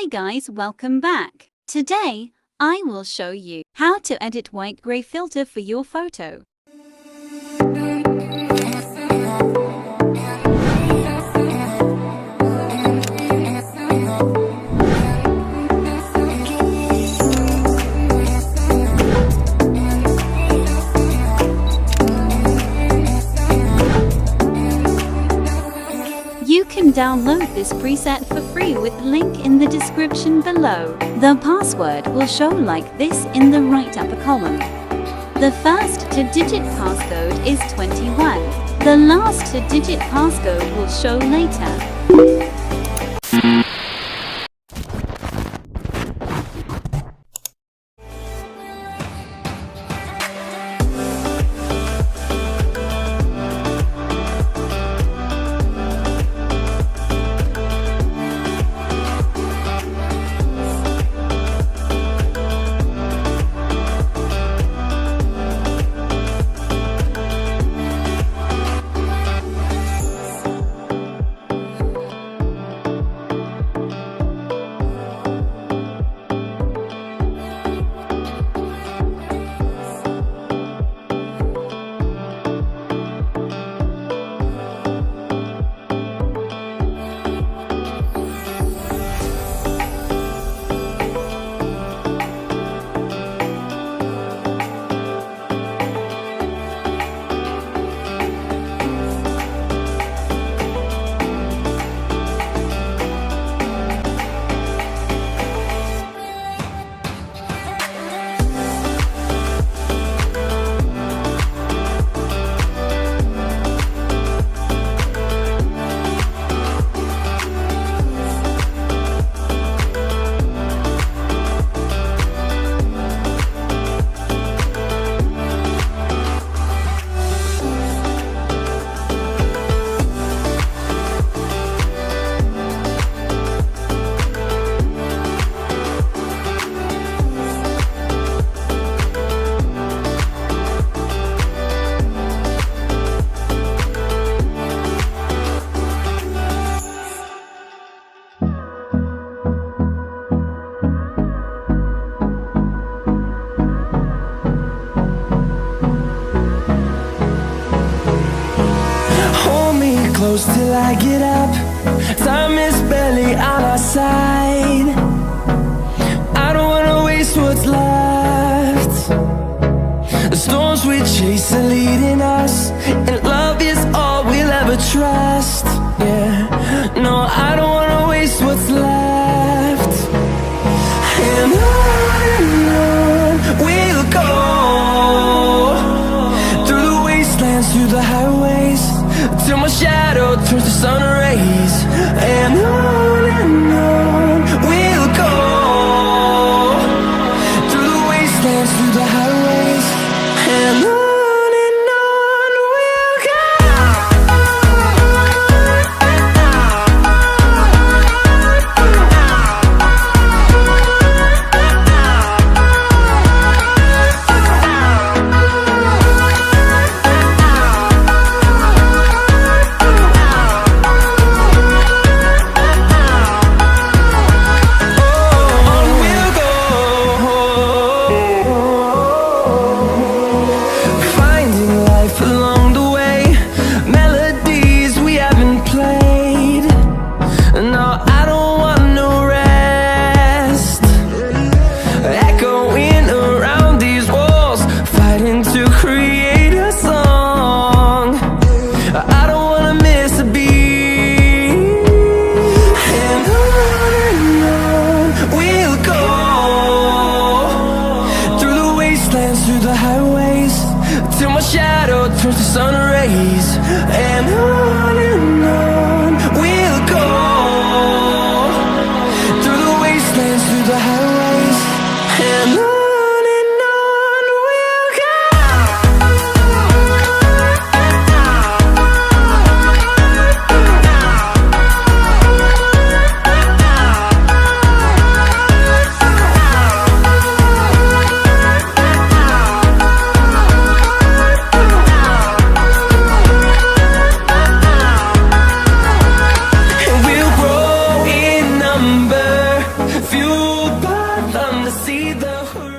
Hi guys, welcome back. Today, I will show you how to edit white gray filter for your photo. You can download this preset for free with link in the description below. The password will show like this in the right upper column. The first two-digit passcode is 21. The last two-digit passcode will show later. Close till I get up. Time is barely on our side. I don't wanna waste what's left. The storms we chase are leading us, and love is all we'll ever trust. Yeah, no, I don't wanna waste what's left. And on we'll go, through the wastelands, through the highways, till my shadow turns to sun rays. And on we'll go, through the wastelands, through the highways. And on see the horizon.